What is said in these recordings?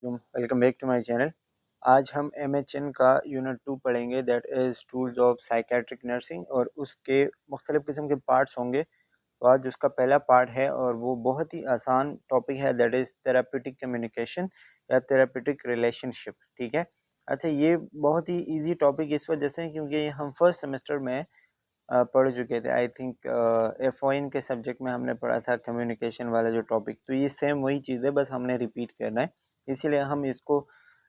Welcome back to my channel. آج ہم M H N کا یونٹ 2 پڑھیں گے، that is tools of psychiatric nursing, اور اس کے مختلف قسم کے پارٹس ہوں گے. تو آج اس کا پہلا پارٹ ہے اور وہ بہت ہی آسان ٹاپک ہے، دیٹ از تھراپیوٹک کمیونیکیشن یا تھراپیوٹک ریلیشن شپ. ٹھیک ہے. اچھا، یہ بہت ہی ایزی ٹاپک اس وجہ سے کیونکہ ہم فرسٹ سیمسٹر میں پڑھ چکے تھے. I think F O N کے سبجیکٹ میں ہم نے پڑھا تھا کمیونیکیشن والا جو ٹاپک. تو یہ سیم وہی چیز ہے، بس ہم نے ریپیٹ کرنا ہے، اسی لیے ہم اس کو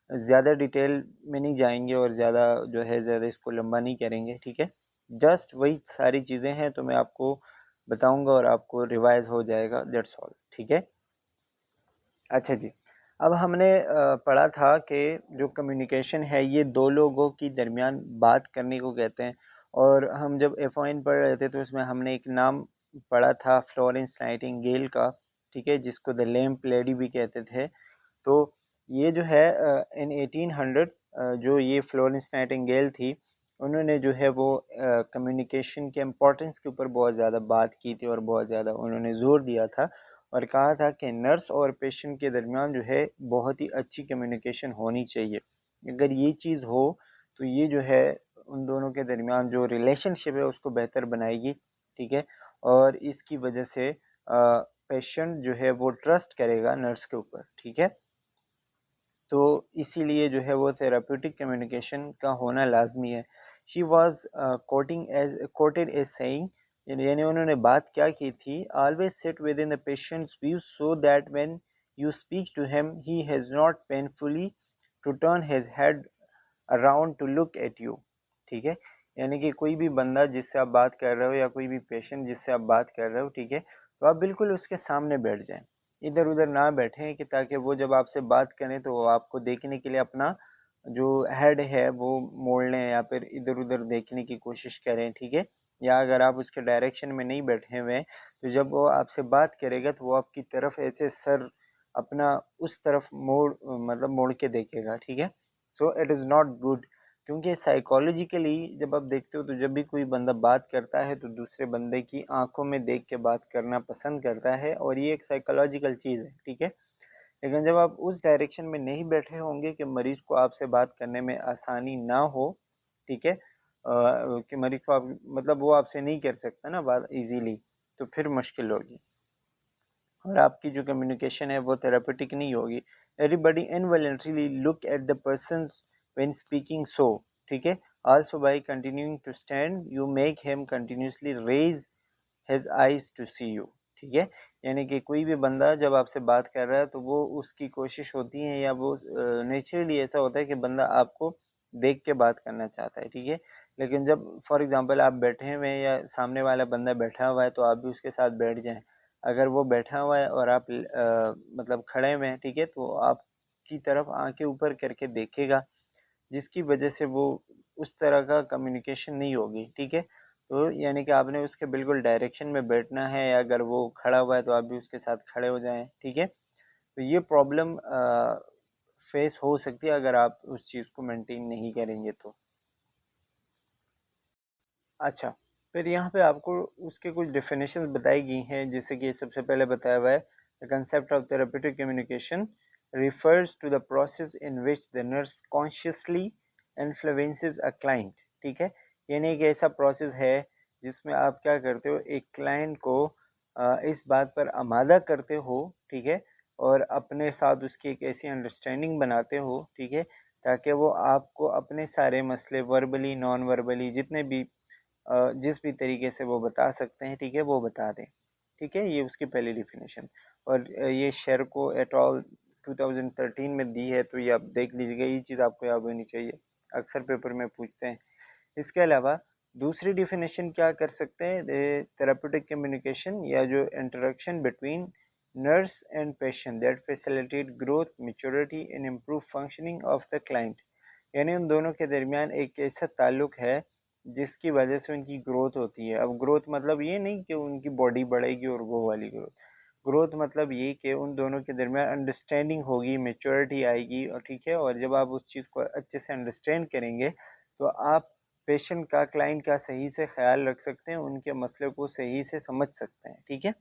زیادہ ڈیٹیل میں نہیں جائیں گے اور زیادہ اس کو لمبا نہیں کریں گے. ٹھیک ہے. جسٹ وہی ساری چیزیں ہیں تو میں آپ کو بتاؤں گا اور آپ کو ریوائز ہو جائے گا، دیٹس آل. ٹھیک ہے. اچھا جی، اب ہم نے پڑھا تھا کہ جو کمیونیکیشن ہے یہ دو لوگوں کی درمیان بات کرنے کو کہتے ہیں. اور ہم جب ایف او این پڑھ رہے تھے تو اس میں ہم نے ایک نام پڑھا تھا فلورنس نائٹنگیل کا. ٹھیک ہے، جس کو دا لیمپ لیڈی بھی کہتے تھے. تو یہ جو ہے ان 1800 جو یہ فلورنس نائٹنگیل تھی، انہوں نے جو ہے وہ کمیونیکیشن کے امپورٹنس کے اوپر بہت زیادہ بات کی تھی اور بہت زیادہ انہوں نے زور دیا تھا اور کہا تھا کہ نرس اور پیشنٹ کے درمیان جو ہے بہت ہی اچھی کمیونیکیشن ہونی چاہیے. اگر یہ چیز ہو تو یہ جو ہے ان دونوں کے درمیان جو ریلیشن شپ ہے اس کو بہتر بنائے گی. ٹھیک ہے. اور اس کی وجہ سے پیشنٹ جو ہے وہ ٹرسٹ کرے گا نرس کے اوپر. ٹھیک ہے. تو اسی لیے جو ہے وہ تھراپیوٹک کمیونیکیشن کا ہونا لازمی ہے. She was quoted as saying, یعنی انہوں نے بات کیا کی تھی، always sit with in the patient's view so that when you speak to him he has not painfully to turn his head around to look at you. ٹھیک ہے. یعنی کہ کوئی بھی بندہ جس سے آپ بات کر رہے ہو یا کوئی بھی پیشنٹ جس سے آپ بات کر رہے ہو، ٹھیک ہے، تو آپ بالکل اس کے سامنے بیٹھ جائیں، ادھر ادھر نہ بیٹھیں، کہ تاکہ وہ جب آپ سے بات کریں تو وہ آپ کو دیکھنے کے لیے اپنا جو ہیڈ ہے وہ موڑ لیں یا پھر ادھر ادھر دیکھنے کی کوشش کریں. ٹھیک ہے. یا اگر آپ اس کے ڈائریکشن میں نہیں بیٹھے ہوئے تو جب وہ آپ سے بات کرے گا تو وہ آپ کی طرف ایسے سر اپنا اس طرف موڑ کے دیکھے گا. ٹھیک ہے. So it is not good, کیونکہ سائیکالوجیکلی جب آپ دیکھتے ہو تو جب بھی کوئی بندہ بات کرتا ہے تو دوسرے بندے کی آنکھوں میں دیکھ کے بات کرنا پسند کرتا ہے، اور یہ ایک سائیکالوجیکل چیز ہے. ٹھیک ہے. لیکن جب آپ اس ڈائریکشن میں نہیں بیٹھے ہوں گے کہ مریض کو آپ سے بات کرنے میں آسانی نہ ہو، ٹھیک ہے، کہ مریض کو مطلب وہ آپ سے نہیں کر سکتا نا بات ایزیلی، تو پھر مشکل ہوگی اور آپ کی جو کمیونیکیشن ہے وہ تھراپیوٹک نہیں ہوگی. Everybody involuntarily look at the persons when speaking. So ٹھیک ہے. Also by continuing to stand you make him continuously raise his eyes to see you. ٹھیک ہے. یعنی کہ کوئی بھی بندہ جب آپ سے بات کر رہا ہے تو وہ اس کی کوشش ہوتی ہے یا وہ نیچرلی ایسا ہوتا ہے کہ بندہ آپ کو دیکھ کے بات کرنا چاہتا ہے. ٹھیک ہے. لیکن جب فار ایگزامپل آپ بیٹھے ہوئے ہیں یا سامنے والا بندہ بیٹھا ہوا ہے تو آپ بھی اس کے ساتھ بیٹھ جائیں. اگر وہ بیٹھا ہوا ہے اور آپ مطلب کھڑے ہوئے ہیں، ٹھیک ہے، تو آپ کی طرف آنکھیں اوپر کر کے دیکھے گا، جس کی وجہ سے وہ اس طرح کا کمیونیکیشن نہیں ہوگی. ٹھیک ہے. تو یعنی کہ آپ نے اس کے بالکل ڈائریکشن میں بیٹھنا ہے، یا اگر وہ کھڑا ہوا ہے تو آپ بھی اس کے ساتھ کھڑے ہو جائیں. ٹھیک ہے. تو یہ پرابلم فیس ہو سکتی ہے اگر آپ اس چیز کو مینٹین نہیں کریں گے تو. اچھا، پھر یہاں پہ آپ کو اس کے کچھ ڈیفینیشنز بتائی گئی ہیں، جیسے کہ سب سے پہلے بتایا ہوا ہے the concept of therapeutic communication refers to the process in which the nurse consciously influences a client. ٹھیک ہے. یعنی ایک ایسا پروسیس ہے جس میں آپ کیا کرتے ہو، ایک کلائنٹ کو اس بات پر آمادہ کرتے ہو، ٹھیک ہے، اور اپنے ساتھ اس کی ایک ایسی انڈرسٹینڈنگ بناتے ہو، ٹھیک ہے، تاکہ وہ آپ کو اپنے سارے مسئلے وربلی نان وربلی جتنے بھی جس بھی طریقے سے وہ بتا سکتے ہیں، ٹھیک ہے، وہ بتا دیں. ٹھیک ہے. یہ اس کی پہلی ڈیفینیشن، اور یہ شیرکو ایٹ آل 2013 میں دی ہے، تو یہ آپ دیکھ لیجیے گا. یہ چیز آپ کو یاد ہونی چاہیے، اکثر پیپر میں پوچھتے ہیں. اس کے علاوہ دوسری ڈیفینیشن کیا کر سکتے ہیں، تھراپیوٹک کمیونیکیشن یا جو interaction between nurse and patient that facilitate growth maturity and improve functioning of the client. یعنی ان دونوں کے درمیان ایک ایسا تعلق ہے جس کی وجہ سے ان کی گروتھ ہوتی ہے. اب گروتھ مطلب یہ نہیں کہ ان کی باڈی بڑھے گی اور وہ والی گروتھ مطلب یہ کہ ان دونوں کے درمیان انڈرسٹینڈنگ ہوگی، میچورٹی آئے گی، اور ٹھیک ہے. اور جب آپ اس چیز کو اچھے سے انڈرسٹینڈ کریں گے تو آپ پیشنٹ کا، کلائنٹ کا صحیح سے خیال رکھ سکتے ہیں، ان کے مسئلے کو صحیح سے سمجھ سکتے ہیں. ٹھیک ہے.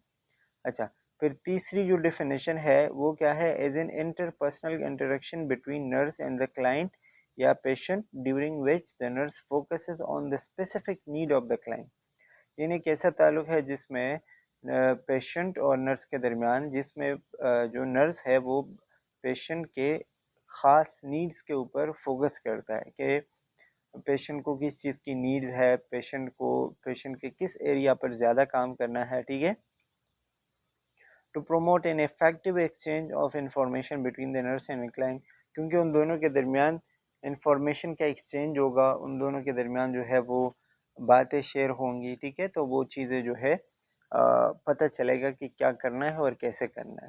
اچھا، پھر تیسری جو ڈیفینیشن ہے وہ کیا ہے؟ As an interpersonal interaction between nurse and the client یا patient during which the nurse focuses on the specific need of the client. یعنی ایک ایسا تعلق ہے جس میں پیشنٹ اور نرس کے درمیان، جس میں جو نرس ہے وہ پیشنٹ کے خاص نیڈز کے اوپر فوکس کرتا ہے کہ پیشنٹ کو کس چیز کی نیڈز ہے، پیشنٹ کے کس ایریا پر زیادہ کام کرنا ہے. ٹھیک ہے. To promote an effective exchange of information between the nurse and client, کیونکہ ان دونوں کے درمیان انفارمیشن کا ایکسچینج ہوگا، ان دونوں کے درمیان جو ہے وہ باتیں شیئر ہوں گی. ٹھیک ہے. تو وہ چیزیں جو ہے پتہ چلے گا کہ کیا کرنا ہے اور کیسے کرنا ہے.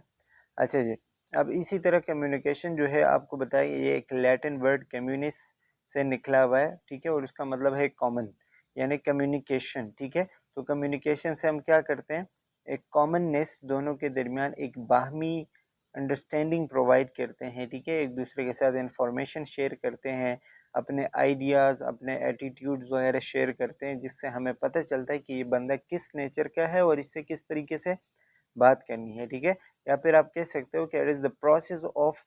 اچھا جی. اب اسی طرح کمیونیکیشن جو ہے آپ کو بتائیے، یہ ایک لیٹن ورڈ کمیونس سے نکلا ہوا ہے. ٹھیک ہے. اور اس کا مطلب ہے کامن، یعنی کمیونیکیشن. ٹھیک ہے. تو کمیونیکیشن سے ہم کیا کرتے ہیں؟ ایک کامننیس دونوں کے درمیان، ایک باہمی انڈرسٹینڈنگ پرووائڈ کرتے ہیں. ٹھیک ہے. ایک دوسرے کے ساتھ انفارمیشن شیئر کرتے ہیں، اپنے آئیڈیاز، اپنے ایٹیٹیوڈز وغیرہ شیئر کرتے ہیں، جس سے ہمیں پتہ چلتا ہے کہ یہ بندہ کس نیچر کا ہے اور اس سے کس طریقے سے بات کرنی ہے. ٹھیک ہے. یا پھر آپ کہہ سکتے ہو کہ it is the process of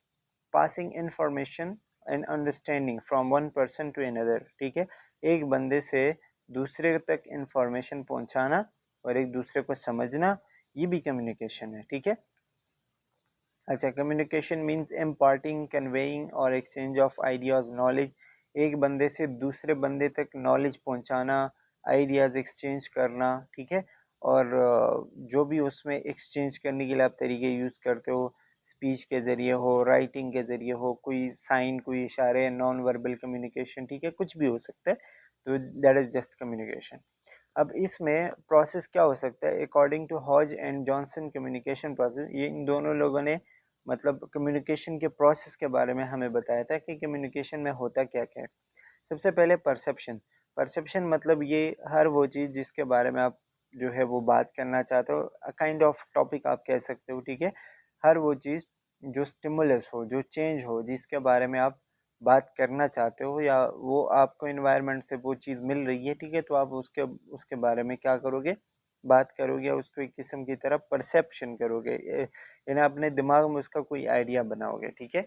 passing information and understanding from one person to another. ٹھیک ہے. ایک بندے سے دوسرے تک انفارمیشن پہنچانا اور ایک دوسرے کو سمجھنا، یہ بھی کمیونیکیشن ہے. ٹھیک ہے. اچھا. کمیونیکیشن مینس امپارٹنگ، کنویئنگ اور ایکسچینج آف آئیڈیاز، نالج. ایک بندے سے دوسرے بندے تک نالج پہنچانا، آئیڈیاز ایکسچینج کرنا. ٹھیک ہے. اور جو بھی اس میں ایکسچینج کرنے کے لیے آپ طریقے یوز کرتے ہو، اسپیچ کے ذریعے ہو، رائٹنگ کے ذریعے ہو، کوئی سائن، کوئی اشارے، نان وربل کمیونیکیشن. ٹھیک ہے. کچھ بھی ہو سکتا ہے. تو دیٹ از جسٹ کمیونیکیشن. اب اس میں پروسیس کیا ہو سکتا ہے؟ According to Hodge and Johnson communication process, یہ ان دونوں لوگوں نے مطلب کمیونیکیشن کے پروسیس کے بارے میں ہمیں بتایا تھا کہ کمیونیکیشن میں ہوتا کیا کیا ہے. سب سے پہلے پرسیپشن. پرسیپشن مطلب یہ ہر وہ چیز جس کے بارے میں آپ جو ہے وہ بات کرنا چاہتے ہو، کائنڈ آف ٹاپک آپ کہہ سکتے ہو. ٹھیک ہے. ہر وہ چیز جو اسٹیمولس ہو، جو چینج ہو، جس کے بارے میں آپ بات کرنا چاہتے ہو، یا وہ آپ کو انوائرمنٹ سے وہ چیز مل رہی ہے. ٹھیک ہے. تو آپ اس کے بارے میں کیا کرو گے؟ بات کرو گے. اس کو ایک قسم کی طرح پرسیپشن کرو گے، یعنی اپنے دماغ میں اس کا کوئی آئیڈیا بناؤ گے. ٹھیک ہے.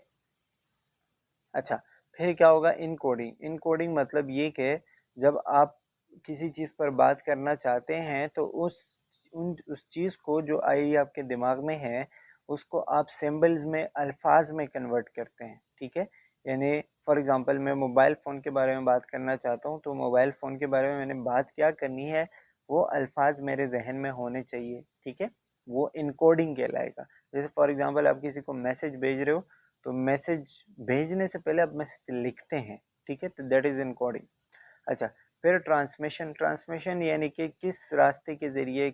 اچھا. پھر کیا ہوگا؟ ان کوڈنگ. ان کوڈنگ مطلب یہ کہ جب آپ کسی چیز پر بات کرنا چاہتے ہیں تو اس چیز کو جو آئی آپ کے دماغ میں ہے، اس کو آپ سمبلز میں، الفاظ میں کنورٹ کرتے ہیں. ٹھیک ہے. یعنی فار ایگزامپل میں موبائل فون کے بارے میں بات کرنا چاہتا ہوں، تو موبائل فون کے بارے میں نے بات کیا کرنی ہے، وہ الفاظ میرے ذہن میں ہونے چاہیے. ٹھیک ہے. وہ انکوڈنگ کہلائے گا. جیسے فار ایگزامپل آپ کسی کو میسج بھیج رہے ہو، تو میسج بھیجنے سے پہلے آپ میسج لکھتے ہیں. ٹھیک ہے. تو دیٹ از انکوڈنگ. اچھا. پھر ٹرانسمیشن. ٹرانسمیشن یعنی کہ کس راستے کے ذریعے،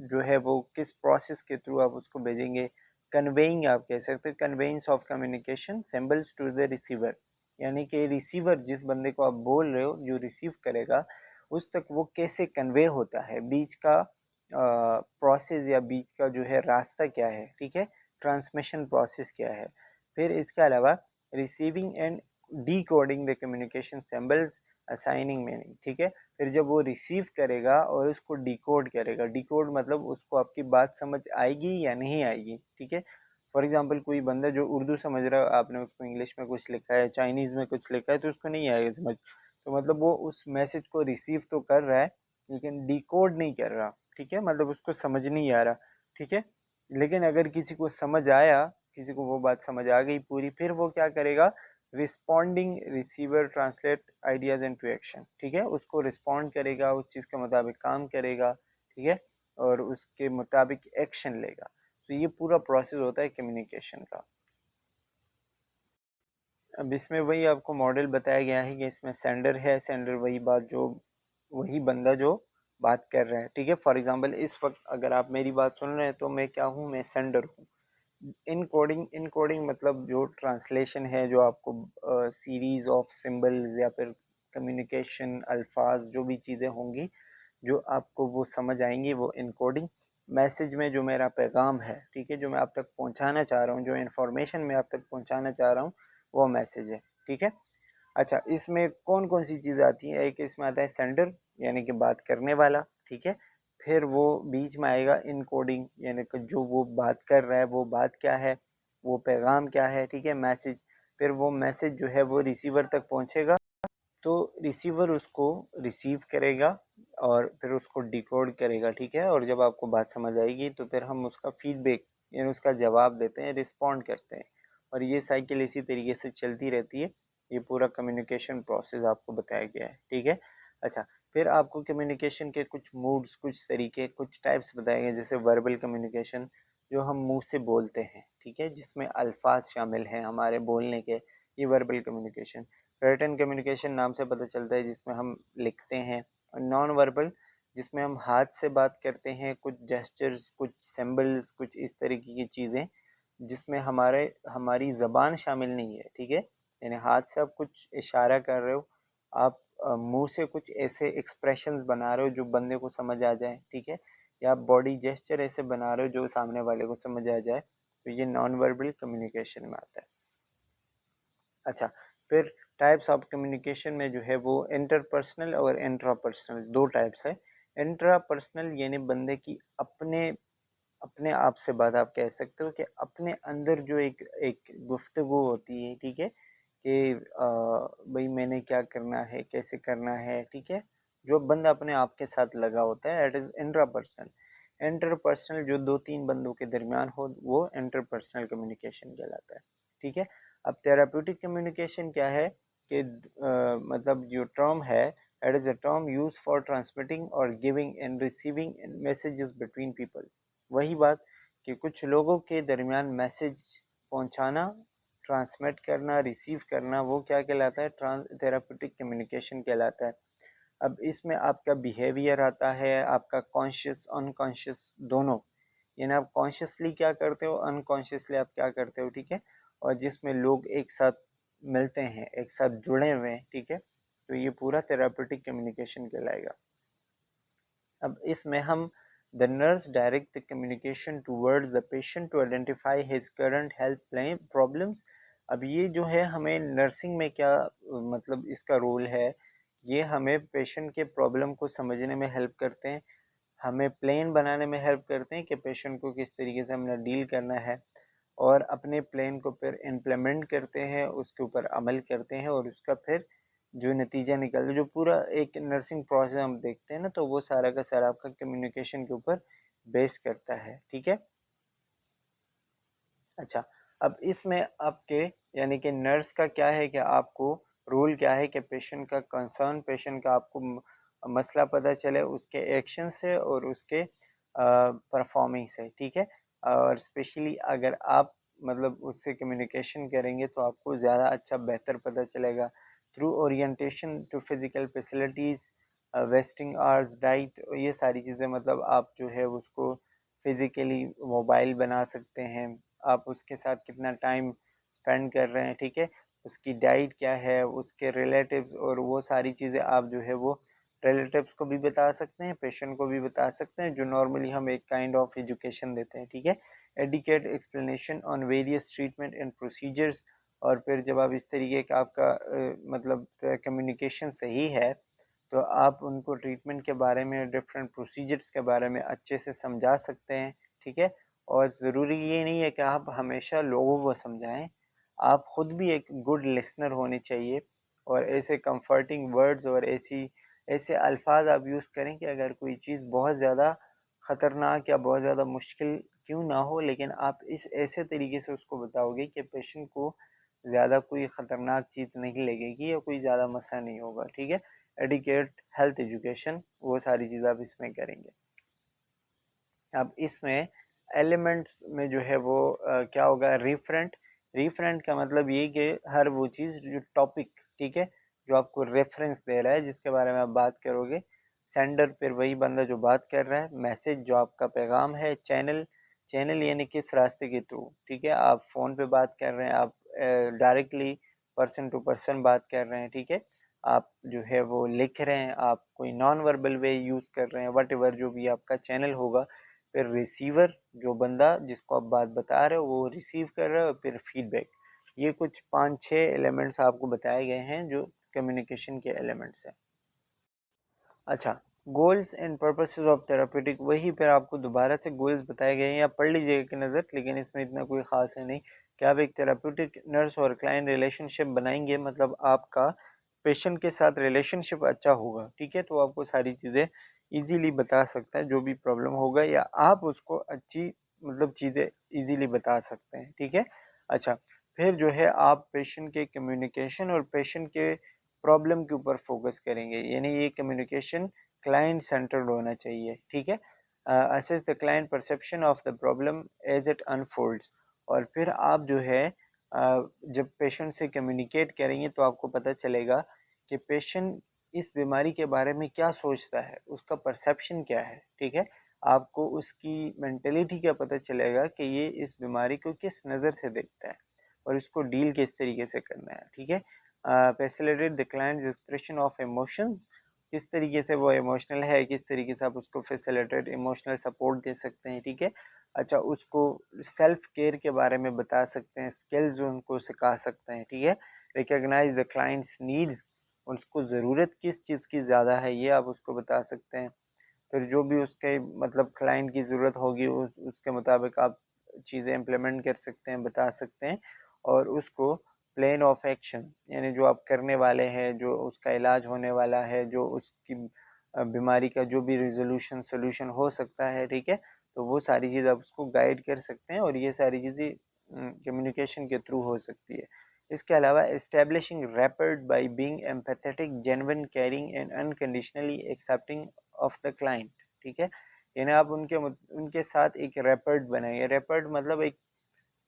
جو ہے وہ کس پروسیس کے تھرو آپ اس کو بھیجیں گے. کنویئنگ آپ کہہ سکتے ہیں، conveyance of communication symbols to the receiver, یعنی کہ ریسیور جس بندے کو آپ بول رہے ہو، جو ریسیو کرے گا، اس تک وہ کیسے کنوے ہوتا ہے، بیچ کا پروسیس یا بیچ کا جو ہے راستہ کیا ہے. ٹھیک ہے. ٹرانسمیشن پروسیس کیا ہے. پھر اس کے علاوہ receiving end D coding the communication symbols, assigning meaning. ٹھیک ہے. پھر جب وہ ریسیو کرے گا اور اس کو ڈیکوڈ کرے گا، ڈیکوڈ مطلب اس کو آپ کی بات سمجھ آئے گی یا نہیں آئے گی. ٹھیک ہے. فار ایگزامپل کوئی بندہ جو اردو سمجھ رہا ہے، آپ نے اس کو انگلش میں کچھ لکھا ہے، چائنیز میں کچھ لکھا ہے، تو اس کو نہیں آئے گا سمجھ. تو مطلب وہ اس میسج کو ریسیو تو کر رہا ہے لیکن ڈیکوڈ نہیں کر رہا. ٹھیک ہے. مطلب اس کو سمجھ نہیں آ رہا. ٹھیک ہے. لیکن اگر کسی کو سمجھ آیا، کسی کو وہ بات سمجھ آ گئی پوری، پھر وہ کیا کرے گا؟ Responding receiver translate ideas into action. ٹھیک ہے. اس کو رسپونڈ کرے گا، اس چیز کے مطابق کام کرے گا. ٹھیک ہے. اور اس کے مطابق ایکشن لے گا. تو یہ پورا پروسیس ہوتا ہے کمیونیکیشن کا. اب اس میں وہی آپ کو ماڈل بتایا گیا ہے کہ اس میں سینڈر ہے. سینڈر وہی بندہ جو بات کر رہا ہے. ٹھیک ہے. فار ایگزامپل اس وقت اگر آپ میری بات سن رہے ہیں تو میں کیا ہوں؟ میں سینڈر ہوں. ان کوڈنگ مطلب جو ٹرانسلیشن ہے، جو آپ کو سیریز آف سمبلز یا پھر کمیونیکیشن الفاظ، جو بھی چیزیں ہوں گی جو آپ کو وہ سمجھ آئیں گی، وہ ان کوڈنگ. میسج میں جو میرا پیغام ہے، ٹھیک ہے، جو میں آپ تک پہنچانا چاہ رہا ہوں، جو انفارمیشن میں آپ تک پہنچانا چاہ رہا ہوں، وہ میسج ہے. ٹھیک ہے. اچھا. اس میں کون کون سی چیزیں آتی ہیں؟ ایک اس میں آتا ہے سینڈر، یعنی کہ بات کرنے والا. ٹھیک ہے. پھر وہ بیچ میں آئے گا ان کوڈنگ، یعنی کہ جو وہ بات کر رہا ہے وہ بات کیا ہے، وہ پیغام کیا ہے، ٹھیک ہے، میسج. پھر وہ میسج جو ہے وہ ریسیور تک پہنچے گا، تو ریسیور اس کو ریسیو کرے گا اور پھر اس کو ڈیکوڈ کرے گا، ٹھیک ہے. اور جب آپ کو بات سمجھ آئے گی تو پھر ہم اس کا فیڈ بیک یعنی اس کا جواب دیتے ہیں، رسپونڈ کرتے ہیں. اور یہ سائیکل اسی طریقے سے چلتی رہتی ہے. یہ پورا کمیونیکیشن پروسیس آپ کو بتایا گیا ہے، ٹھیک ہے. اچھا، پھر آپ کو کمیونیکیشن کے کچھ موڈز، کچھ طریقے، کچھ ٹائپس بتائے گئے، جیسے وربل کمیونیکیشن جو ہم منہ سے بولتے ہیں، ٹھیک ہے، جس میں الفاظ شامل ہیں ہمارے بولنے کے، یہ وربل کمیونیکیشن. ریٹن کمیونیکیشن نام سے پتہ چلتا ہے جس میں ہم لکھتے ہیں. نان وربل جس میں ہم ہاتھ سے بات کرتے ہیں، کچھ جیسچرز، کچھ سمبلز، کچھ اس طریقے کی چیزیں جس میں ہماری زبان شامل نہیں ہے، ٹھیک ہے. یعنی ہاتھ سے آپ کچھ اشارہ کر رہے ہو، آپ منہ سے کچھ ایسے ایکسپریشنز بنا رہے ہو جو بندے کو سمجھ آ جائیں، ٹھیک ہے، یا آپ باڈی جیسچر ایسے بنا رہے ہو جو سامنے والے کو سمجھ آ جائے، تو یہ نان وربل کمیونیکیشن میں آتا ہے. اچھا، پھر ٹائپس آف کمیونیکیشن میں جو ہے وہ انٹر پرسنل اور انٹرا پرسنل دو ٹائپس ہے. انٹرا پرسنل یعنی بندے کی اپنے آپ سے بات، آپ کہہ سکتے ہو کہ اپنے اندر جو ایک گفتگو ہوتی ہے، ٹھیک ہے، کہ بھئی میں نے کیا کرنا ہے، کیسے کرنا ہے، ٹھیک ہے، جو بندہ اپنے آپ کے ساتھ لگا ہوتا ہے، it is intrapersonal. Interpersonal جو دو تین بندوں کے درمیان ہو وہ انٹر پرسنل کمیونیکیشن کہلاتا ہے، ٹھیک ہے. اب تھراپیوٹک کمیونیکیشن کیا ہے کہ مطلب جو ٹرم ہے، it is a term use for transmitting اور giving and receiving messages between people. وہی بات کہ کچھ لوگوں کے درمیان میسیج پہنچانا، ٹرانسمٹ کرنا، ریسیو کرنا، وہ کیا کہلاتا ہے، تھراپیوٹک کمیونیکیشن کہلاتا ہے. اب اس میں آپ کا بیہیویئر آتا ہے، آپ کا کانشیس انکانشیس دونوں، یعنی آپ کانشیسلی کیا کرتے ہو، انکانشیسلی آپ کیا کرتے ہو، ٹھیک ہے، اور جس میں لوگ ایک ساتھ ملتے ہیں، ایک ساتھ جڑے ہوئے ہیں، ٹھیک ہے، تو یہ پورا تھراپیوٹک کمیونیکیشن کہلائے گا. اب اس میں ہم the nurse direct the communication towards the patient to identify his current health problems. اب یہ جو ہے ہمیں نرسنگ میں کیا مطلب اس کا رول ہے، یہ ہمیں پیشنٹ کے پرابلم کو سمجھنے میں ہیلپ کرتے ہیں، ہمیں پلان بنانے میں ہیلپ کرتے ہیں کہ پیشنٹ کو کس طریقے سے ہم نے ڈیل کرنا ہے، اور اپنے پلان کو پھر امپلیمنٹ کرتے ہیں، اس کے اوپر عمل کرتے ہیں، اور اس کا پھر جو نتیجہ نکلتا ہے، جو پورا ایک نرسنگ پروسیس ہم دیکھتے ہیں نا، تو وہ سارا کا سارا آپ کا کمیونیکیشن کے اوپر بیس کرتا ہے، ٹھیک ہے. اچھا، اب اس میں آپ کے یعنی کہ نرس کا کیا ہے کہ آپ کو رول کیا ہے کہ پیشنٹ کا کنسرن، پیشنٹ کا آپ کو مسئلہ پتہ چلے اس کے ایکشن سے اور اس کے پرفارمنگ سے، ٹھیک ہے. اور اسپیشلی اگر آپ مطلب اس سے کمیونیکیشن کریں گے تو آپ کو زیادہ اچھا بہتر پتہ چلے گا through orientation to physical facilities, visiting hours, diet, یہ ساری چیزیں. مطلب آپ جو ہے اس کو فزیکلی موبائل بنا سکتے ہیں، آپ اس کے ساتھ کتنا ٹائم اسپینڈ کر رہے ہیں، ٹھیک ہے، اس کی ڈائٹ کیا ہے، اس کے ریلیٹیوز، اور وہ ساری چیزیں آپ جو ہے وہ ریلیٹیوز کو بھی بتا سکتے ہیں، پیشنٹ کو بھی بتا سکتے ہیں، جو نارملی ہم ایک کائنڈ آف ایجوکیشن دیتے ہیں، ٹھیک ہے. ایڈیکیٹ explanation on various treatment and procedures. اور پھر جب آپ اس طریقے کا آپ کا مطلب کمیونیکیشن صحیح ہے تو آپ ان کو ٹریٹمنٹ کے بارے میں، ڈفرینٹ پروسیجرز کے بارے میں اچھے سے سمجھا سکتے ہیں، ٹھیک ہے. اور ضروری یہ نہیں ہے کہ آپ ہمیشہ لوگوں کو سمجھائیں، آپ خود بھی ایک گڈ لسنر ہونے چاہیے، اور ایسے کمفرٹنگ ورڈز اور ایسے الفاظ آپ یوز کریں کہ اگر کوئی چیز بہت زیادہ خطرناک یا بہت زیادہ مشکل کیوں نہ ہو، لیکن آپ اس ایسے طریقے سے اس کو بتاؤ گے کہ پیشنٹ کو زیادہ کوئی خطرناک چیز نہیں لگے گی یا کوئی زیادہ مسئلہ نہیں ہوگا، ٹھیک ہے. ایڈیکیٹ ہیلتھ ایجوکیشن، وہ ساری چیز آپ اس میں کریں گے. اب اس میں ایلیمنٹس میں جو ہے وہ کیا ہوگا، ریفرنٹ. ریفرنٹ کا مطلب یہ کہ ہر وہ چیز جو ٹاپک، ٹھیک ہے، جو آپ کو ریفرنس دے رہا ہے، جس کے بارے میں آپ بات کرو گے. سینڈر، پھر وہی بندہ جو بات کر رہا ہے. میسج، جو آپ کا پیغام ہے. چینل، چینل یعنی کس راستے کے تھرو، ٹھیک ہے، آپ فون پہ بات کر رہے ہیں، آپ ڈائریکٹلی پرسن ٹو پرسن بات کر رہے ہیں، ٹھیک ہے، آپ جو ہے وہ لکھ رہے ہیں، آپ کوئی نان وربل وے یوز کر رہے ہیں، وٹ ایور جو بھی آپ کا چینل ہوگا. پھر ریسیور، جو بندہ جس کو آپ بات بتا رہے ہو وہ ریسیو کر رہا ہے. اور پھر فیڈ بیک. یہ کچھ 5-6 ایلیمنٹس آپ کو بتائے گئے ہیں جو کمیونیکیشن کے ایلیمنٹس ہیں. اچھا، goals and purposes of therapeutic, وہی پھر آپ کو دوبارہ سے گولز بتائے گئے ہیں، یا پڑھ لیجیے گا کی نظر، لیکن اس میں اتنا کوئی خاص ہے نہیں کہ آپ ایک تھراپیوٹک نرس اور کلائنٹ ریلیشن شپ بنائیں گے، مطلب آپ کا پیشنٹ کے ساتھ ریلیشن شپ اچھا ہوگا، ٹھیک ہے، تو آپ کو ساری چیزیں ایزیلی بتا سکتا ہے، جو بھی پرابلم ہوگا، یا آپ اس کو اچھی مطلب چیزیں ایزیلی بتا سکتے ہیں، ٹھیک ہے۔ اچھا، پھر جو ہے آپ پیشنٹ کے کمیونیکیشن اور پیشنٹ کے پرابلم کے اوپر فوکس کریں گے، یعنی یہ کمیونیکیشن کلائنٹ سینٹرڈ ہونا چاہیے، ٹھیک ہے۔ Assess the client perception of the problem as it unfolds, اور پھر آپ جو ہے جب پیشنٹ سے کمیونیکیٹ کریں گے تو آپ کو پتہ چلے گا کہ پیشنٹ اس بیماری کے بارے میں کیا سوچتا ہے، اس کا پرسیپشن کیا ہے، ٹھیک ہے۔ آپ کو اس کی مینٹیلیٹی کا پتہ چلے گا کہ یہ اس بیماری کو کس نظر سے دیکھتا ہے اور اس کو ڈیل کس طریقے سے کرنا ہے، ٹھیک ہے۔ Facilitate the clients expression of emotions, کس طریقے سے وہ ایموشنل ہے، کس طریقے سے آپ اس کو فیسیلیٹیٹ ایموشنل سپورٹ دے سکتے ہیں، ٹھیک ہے۔ اچھا، اس کو سیلف کیئر کے بارے میں بتا سکتے ہیں، اسکلز ان کو سکھا سکتے ہیں، ٹھیک ہے۔ ریکگنائز دا کلائنٹس نیڈز، اس کو ضرورت کس چیز کی زیادہ ہے یہ آپ اس کو بتا سکتے ہیں، پھر جو بھی اس کے مطلب کلائنٹ کی ضرورت ہوگی اس کے مطابق آپ چیزیں امپلیمنٹ کر سکتے ہیں، بتا سکتے ہیں، اور اس کو پلان آف ایکشن، یعنی جو آپ کرنے والے ہیں، جو اس کا علاج ہونے والا ہے، جو اس کی بیماری کا جو بھی ریزولوشن سولوشن ہو سکتا ہے، ٹھیک ہے، تو وہ ساری چیز آپ اس کو گائیڈ کر سکتے ہیں، اور یہ ساری چیزیں کمیونیکیشن کے تھرو ہو سکتی ہے۔ اس کے علاوہ establishing rapport by being empathetic genuine caring and unconditionally accepting of the client, ٹھیک ہے، یعنی آپ ان کے ساتھ ایک ریپڈ بنائیں گے، ریپڈ مطلب ایک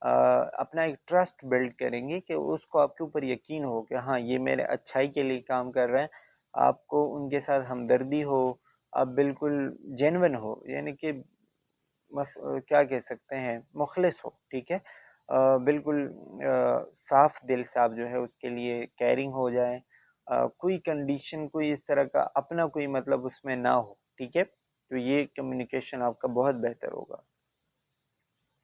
اپنا ایک ٹرسٹ بلڈ کریں گے کہ اس کو آپ کے اوپر یقین ہو کہ ہاں یہ میرے اچھائی کے لیے کام کر رہا ہے، آپ کو ان کے ساتھ ہمدردی ہو، آپ بالکل جینون ہو، یعنی کہ کیا کہہ سکتے ہیں، مخلص ہو، ٹھیک ہے، بالکل صاف دل سے آپ جو ہے اس کے لیے کیئرنگ ہو جائیں، کوئی کنڈیشن کوئی اس طرح کا اپنا کوئی مطلب اس میں نہ ہو، ٹھیک ہے، تو یہ کمیونیکیشن آپ کا بہت بہتر ہوگا۔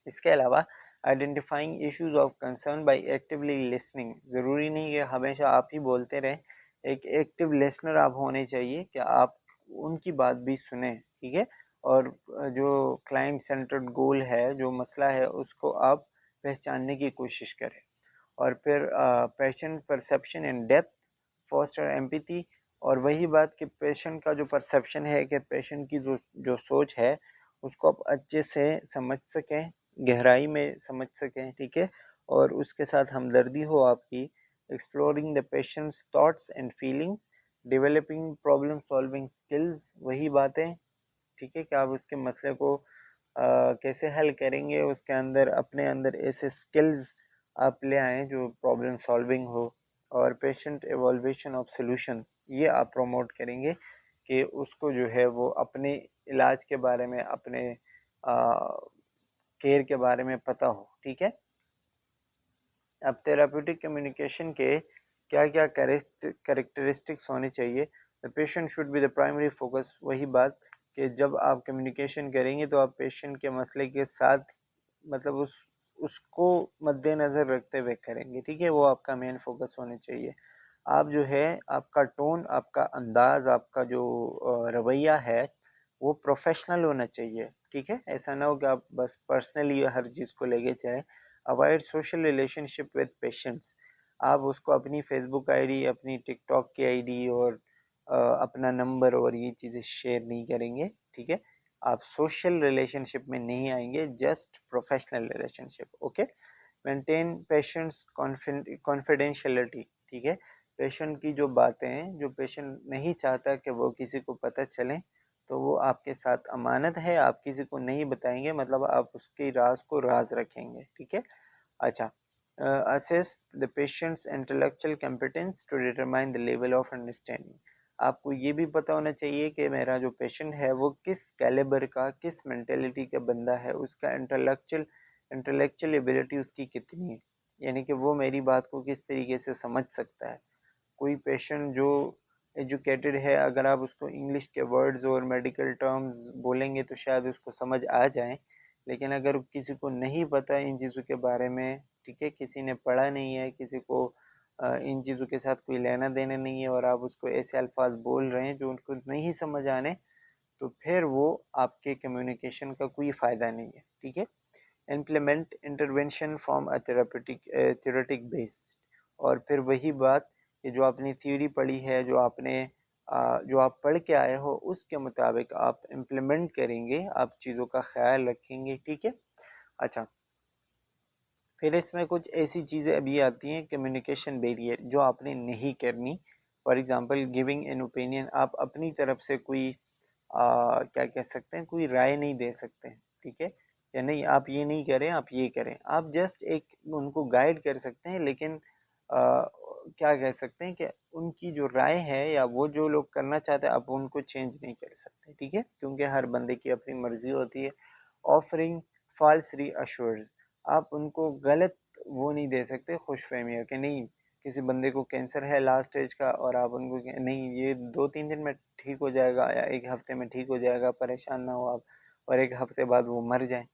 اس کے علاوہ identifying issues of concern by actually listening, ضروری نہیں کہ ہمیشہ آپ ہی بولتے رہیں، ایک ایکٹیو لسنر آپ ہونے چاہیے کہ آپ ان کی بات بھی سنیں، ٹھیک ہے، اور جو کلائنٹ سینٹرڈ گول ہے، جو مسئلہ ہے، اس کو آپ پہچاننے کی کوشش کریں، اور پھر patient perception and depth, foster empathy, اور وہی بات کہ پیشنٹ کا جو پرسیپشن ہے، کہ پیشنٹ کی جو سوچ ہے اس کو آپ اچھے سے سمجھ سکیں، گہرائی میں سمجھ سکیں، ٹھیک ہے، اور اس کے ساتھ ہمدردی ہو آپ کی، exploring the patients thoughts and feelings, developing problem solving skills, وہی باتیں، ٹھیک ہے، کہ آپ اس کے مسئلے کو کیسے حل کریں گے، اس کے اندر اپنے اندر ایسے اسکلز آپ لے آئیں جو پرابلم سالونگ ہو، اور پیشنٹ ایوالویشن آف سولوشن، یہ آپ پروموٹ کریں گے کہ اس کو جو ہے وہ اپنے علاج کے بارے میں، اپنے کیئر کے بارے میں پتہ ہو، ٹھیک ہے۔ اب تھراپیوٹک کمیونیکیشن کے کیا کیا کریکٹرسٹکس ہونے چاہیے؟ The patient should be the primary focus, وہی بات کہ جب آپ کمیونیکیشن کریں گے تو آپ پیشنٹ کے مسئلے کے ساتھ مطلب اس کو مد نظر رکھتے ہوئے کریں گے، ٹھیک ہے، وہ آپ کا مین فوکس ہونے چاہیے۔ آپ جو ہے آپ کا ٹون، آپ کا انداز، آپ کا جو رویہ ہے وہ پروفیشنل ہونا چاہیے، ٹھیک ہے، ایسا نہ ہو کہ آپ بس پرسنلی ہر چیز کو لے کے چاہیں۔ Avoid social relation ship with patients, آپ اس کو اپنی فیس بک آئی ڈی، اپنی ٹک ٹاک کی آئی ڈی اور اپنا نمبر اور یہ چیزیں شیئر نہیں کریں گے، ٹھیک ہے، آپ سوشل ریلیشن شپ میں نہیں آئیں گے، جسٹ پروفیشنل ریلیشن شپ، اوکے۔ مینٹین پیشنٹس کانفیڈینشیلٹی، ٹھیک ہے، پیشنٹ کی جو باتیں ہیں، جو پیشنٹ نہیں چاہتا کہ وہ کسی کو پتہ چلیں، تو وہ آپ کے ساتھ امانت ہے، آپ کسی کو نہیں بتائیں گے، مطلب آپ اس کی راز کو راز رکھیں گے، ٹھیک ہے۔ اچھا، assess the patient's intellectual competence to determine the level of understanding، آپ کو یہ بھی پتہ ہونا چاہیے کہ میرا جو پیشنٹ ہے وہ کس کیلیبر کا، کس مینٹیلیٹی کا بندہ ہے، اس کا انٹلیکچل ایبلٹی اس کی کتنی ہے، یعنی کہ وہ میری بات کو کس طریقے سے سمجھ سکتا ہے۔ کوئی پیشنٹ جو ایجوکیٹڈ ہے، اگر آپ اس کو انگلش کے ورڈز اور میڈیکل ٹرمز بولیں گے تو شاید اس کو سمجھ آ جائیں، لیکن اگر کسی کو نہیں پتہ ان چیزوں کے بارے میں، ٹھیک ہے، کسی نے پڑھا نہیں ہے، کسی کو ان چیزوں کے ساتھ کوئی لینا دینا نہیں ہے اور آپ اس کو ایسے الفاظ بول رہے ہیں جو ان کو نہیں سمجھ آنے، تو پھر وہ آپ کے کمیونیکیشن کا کوئی فائدہ نہیں ہے. ٹھیک ہے. implement intervention from a theoretic base. اور پھر وہی بات کہ جو آپ نے تھیوری پڑھی ہے، جو آپ پڑھ کے آئے ہو، اس کے مطابق آپ امپلیمنٹ کریں گے، آپ چیزوں کا خیال رکھیں گے. ٹھیک ہے. اچھا، پھر اس میں کچھ ایسی چیزیں ابھی آتی ہیں کمیونیکیشن بیریئر جو آپ نے نہیں کرنی. For example giving an opinion, آپ اپنی طرف سے کوئی کیا کہہ سکتے ہیں، کوئی رائے نہیں دے سکتے. ٹھیک ہے. یا نہیں آپ یہ نہیں کریں، آپ یہ کریں. آپ جسٹ ایک ان کو گائیڈ کر سکتے ہیں، لیکن کیا کہہ سکتے ہیں کہ ان کی جو رائے ہے یا وہ جو لوگ کرنا چاہتے ہیں آپ ان کو چینج نہیں کر سکتے. ٹھیک ہے. کیونکہ ہر بندے کی اپنی مرضی ہوتی ہے. آفرنگ فالس ری ایشورز، آپ ان کو غلط وہ نہیں دے سکتے، خوش فہمیاں کہ نہیں کسی بندے کو کینسر ہے لاسٹ اسٹیج کا اور آپ ان کو نہیں یہ 2-3 دن میں ٹھیک ہو جائے گا یا 1 ہفتے میں ٹھیک ہو جائے گا، پریشان نہ ہو آپ، اور 1 ہفتے بعد وہ مر جائیں.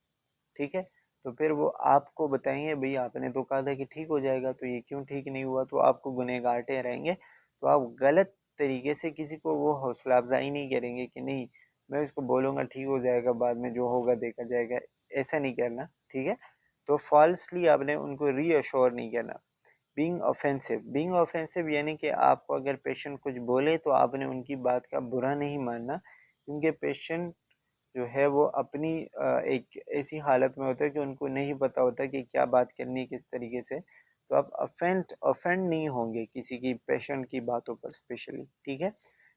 ٹھیک ہے. تو پھر وہ آپ کو بتائیں گے بھئی آپ نے تو کہا تھا کہ ٹھیک ہو جائے گا، تو یہ کیوں ٹھیک نہیں ہوا، تو آپ کو گنہگار ٹھہرائیں گے. تو آپ غلط طریقے سے کسی کو وہ حوصلہ افزائی نہیں کریں گے کہ نہیں میں اس کو بولوں گا ٹھیک ہو جائے گا، بعد میں جو ہوگا دیکھا جائے گا. ایسا نہیں کرنا. ٹھیک ہے. تو فالسلی آپ نے ان کو ری ایشور نہیں کرنا. بینگ آفینسو یعنی کہ آپ کو اگر پیشنٹ کچھ بولے تو آپ نے ان کی بات کا برا نہیں ماننا، کیونکہ پیشنٹ جو ہے وہ اپنی ایک ایسی حالت میں ہوتا ہے کہ ان کو نہیں پتہ ہوتا کہ کیا بات کرنی کس طریقے سے. تو آپ افینڈ نہیں ہوں گے کسی کی پیشنٹ کی باتوں پر اسپیشلی. ٹھیک ہے.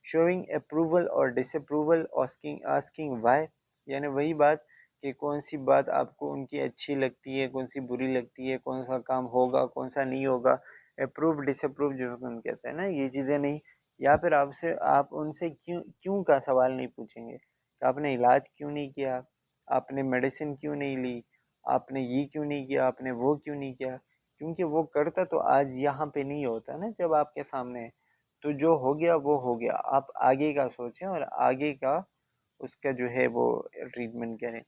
شوئنگ اپروول اور ڈس اپروول، آسکنگ وائی، یعنی وہی بات کہ کون سی بات آپ کو ان کی اچھی لگتی ہے، کون سی بری لگتی ہے، کون سا کام ہوگا کون سا نہیں ہوگا. اپروو ڈس اپروو جو ہم کہتے ہیں نا، یہ چیزیں نہیں. یا پھر آپ ان سے کیوں کا سوال نہیں پوچھیں گے کہ آپ نے علاج کیوں نہیں کیا، آپ نے میڈیسن کیوں نہیں لی، آپ نے یہ کیوں نہیں کیا، آپ نے وہ کیوں نہیں کیا. کیونکہ وہ کرتا تو آج یہاں پہ نہیں ہوتا نا جب آپ کے سامنے ہے. تو جو ہو گیا وہ ہو گیا، آپ آگے کا سوچیں اور آگے کا اس کا جو ہے وہ ٹریٹمنٹ کریں.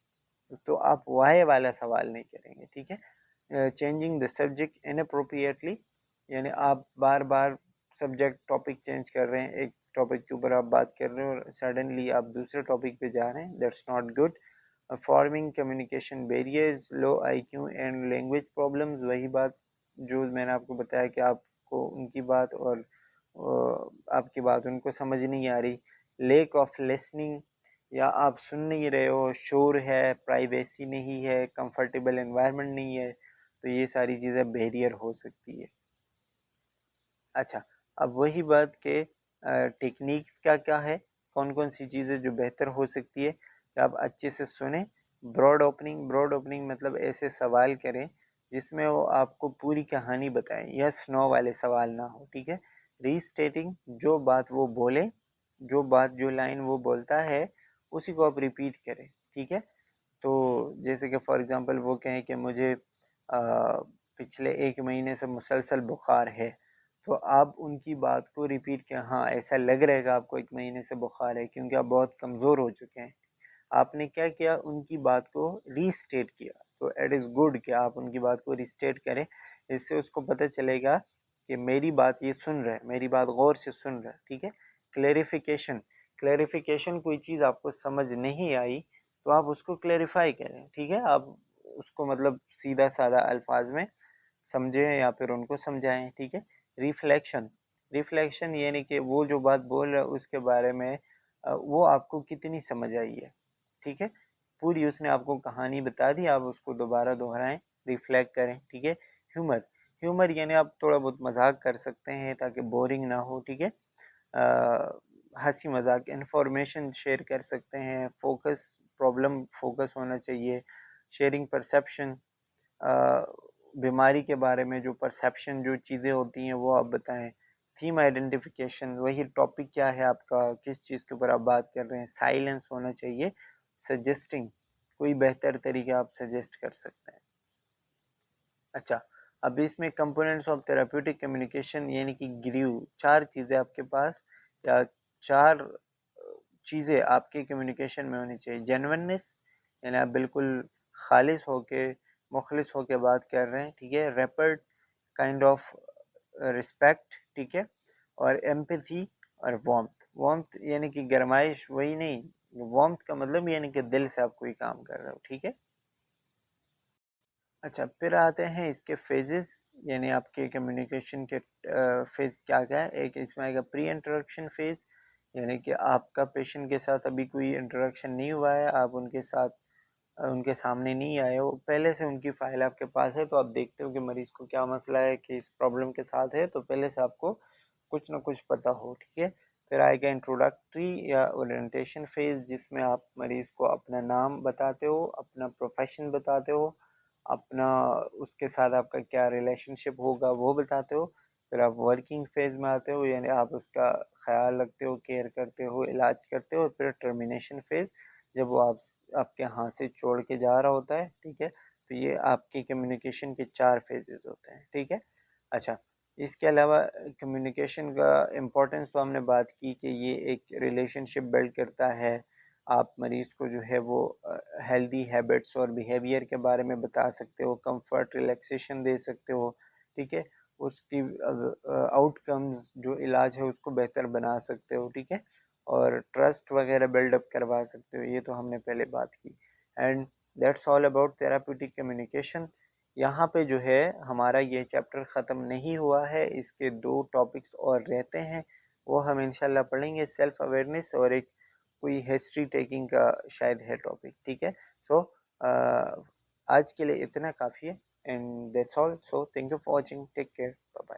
تو آپ وائی والا سوال نہیں کریں گے. ٹھیک ہے. چینجنگ دا سبجیکٹ اناپروپریٹلی، یعنی آپ بار بار سبجیکٹ ٹاپک چینج کر رہے ہیں، ایک ٹاپک کے اوپر آپ بات کر رہے ہیں اور سڈنلی آپ دوسرے ٹاپک پہ جا رہے ہیں. That's not good. Farming communication barriers, low I Q and language problems, وہی بات جو میں نے آپ کو بتایا کہ آپ کو ان کی بات اور آپ کی بات ان کو سمجھ نہیں آ رہی. لیک آف لسننگ، یا آپ سن نہیں رہے ہو، شور ہے، پرائیویسی نہیں ہے، کمفرٹیبل انوائرمنٹ نہیں ہے. تو یہ ساری چیزیں بیریئر ہو سکتی ہے. اچھا، اب وہی بات کہ ٹیکنیکس کیا ہے، کون سی چیزیں جو بہتر ہو سکتی ہے کہ آپ اچھے سے سنیں. براڈ اوپننگ مطلب ایسے سوال کریں جس میں وہ آپ کو پوری کہانی بتائیں، یس نو والے سوال نہ ہو. ٹھیک ہے. ری اسٹیٹنگ، جو بات وہ بولے، جو لائن وہ بولتا ہے اسی کو آپ ریپیٹ کریں. ٹھیک ہے. تو جیسے کہ فار ایگزامپل وہ کہیں کہ مجھے پچھلے 1 مہینے سے مسلسل بخار ہے، تو آپ ان کی بات کو ریپیٹ کریں. ہاں ایسا لگ رہے گا آپ کو 1 مہینے سے بخار ہے کیونکہ آپ بہت کمزور ہو چکے ہیں. آپ نے کیا کیا، ان کی بات کو ری اسٹیٹ کیا. تو اٹ از گڈ کہ آپ ان کی بات کو ری اسٹیٹ کریں. اس سے اس کو پتہ چلے گا کہ میری بات یہ سن رہا ہے، میری بات غور سے سن رہا ہے. ٹھیک ہے. کلیریفیکیشن کوئی چیز آپ کو سمجھ نہیں آئی تو آپ اس کو کلیریفائی کریں. ٹھیک ہے. آپ اس کو مطلب سیدھا سادہ الفاظ میں سمجھیں یا پھر ان کو سمجھائیں. ٹھیک ہے. ریفلیکشن یعنی کہ وہ جو بات بول رہا ہے اس کے بارے میں وہ آپ کو کتنی سمجھ آئی ہے. ٹھیک ہے. پوری اس نے آپ کو کہانی بتا دی، آپ اس کو دوبارہ دہرائیں، ریفلیکٹ کریں. ٹھیک ہے. ہیومر یعنی آپ تھوڑا بہت مذاق کر سکتے ہیں تاکہ بورنگ نہ ہو. ٹھیک ہے. ہنسی مذاق. انفارمیشن شیئر کر سکتے ہیں. پرابلم فوکس ہونا چاہیے. شیئرنگ پرسیپشن، بیماری کے بارے میں جو پرسیپشن جو چیزیں ہوتی ہیں وہ آپ بتائیں. تھیم آئیڈینٹیفیکیشن، وہی ٹاپک کیا ہے آپ کا، کس چیز کے اوپر آپ بات کر رہے ہیں. سائلنس ہونا چاہیے. سجیسٹنگ، کوئی بہتر طریقہ آپ سجیسٹ کر سکتے ہیں. اچھا، اب اس میں کمپوننٹس آف تھراپیوٹک کمیونیکیشن یعنی کہ 4 چیزیں آپ کے پاس، یا 4 چیزیں آپ کے کمیونیکیشن میں ہونی چاہیے. جینوننس، یعنی آپ بالکل خالص ہو کے مخلص ہو کے بات کر رہے ہیں. ٹھیک ہے. ریپرڈ کائنڈ آف رسپیکٹ، ٹھیک ہے، اور ایمپیتھی اور وارمتھ یعنی کہ گرمائش، وہی نہیں، وارمتھ کا مطلب یعنی کہ دل سے آپ کوئی کام کر رہے ہو، ٹھیک ہے۔ اچھا، پھر آتے ہیں اس کے فیزز، یعنی آپ کے کمیونیکیشن کے فیز کیا کیا ہے۔ ایک اس میں آئے گا پری انٹروڈکشن فیز، یعنی کہ آپ کا پیشنٹ کے ساتھ ابھی کوئی انٹروڈکشن نہیں ہوا ہے، آپ ان کے ساتھ ان کے سامنے نہیں آئے ہو، پہلے سے ان کی فائل آپ کے پاس ہے، تو آپ دیکھتے ہو کہ مریض کو کیا مسئلہ ہے، کہ اس پرابلم کے ساتھ ہے، تو پہلے سے آپ کو کچھ نہ کچھ پتہ ہو، ٹھیک ہے۔ پھر آئے گا انٹروڈکٹری یا اورینٹیشن فیز، جس میں آپ مریض کو اپنا نام بتاتے ہو، اپنا پروفیشن بتاتے ہو، اپنا اس کے ساتھ آپ کا کیا ریلیشن شپ ہوگا وہ بتاتے ہو۔ پھر آپ ورکنگ فیز میں آتے ہو، یعنی آپ اس کا خیال رکھتے ہو، کیئر کرتے ہو، علاج کرتے ہو۔ پھر ٹرمینیشن فیز، جب وہ آپ کے ہاتھ سے چھوڑ کے جا رہا ہوتا ہے، ٹھیک ہے۔ تو یہ آپ کی کمیونیکیشن کے 4 فیزز ہوتے ہیں، ٹھیک ہے۔ اچھا، اس کے علاوہ کمیونیکیشن کا امپورٹنس تو ہم نے بات کی کہ یہ ایک ریلیشن شپ بلڈ کرتا ہے، آپ مریض کو جو ہے وہ ہیلدی ہیبٹس اور بیہیویئر کے بارے میں بتا سکتے ہو، کمفرٹ ریلیکسیشن دے سکتے ہو، ٹھیک ہے، اس کی آؤٹ کمز جو علاج ہے اس کو بہتر بنا سکتے ہو، ٹھیک ہے، اور ٹرسٹ وغیرہ بلڈ اپ کروا سکتے ہو، یہ تو ہم نے پہلے بات کی۔ And that's all about therapeutic communication. یہاں پہ جو ہے ہمارا یہ چیپٹر ختم نہیں ہوا ہے، اس کے 2 ٹاپکس اور رہتے ہیں، وہ ہم انشاءاللہ پڑھیں گے، سیلف اویئرنیس اور ایک کوئی ہسٹری ٹیکنگ کا شاید ہے ٹاپک، ٹھیک ہے۔ سو آج کے لیے اتنا کافی ہے، and that's all, so thank you for watching, take care, bye bye.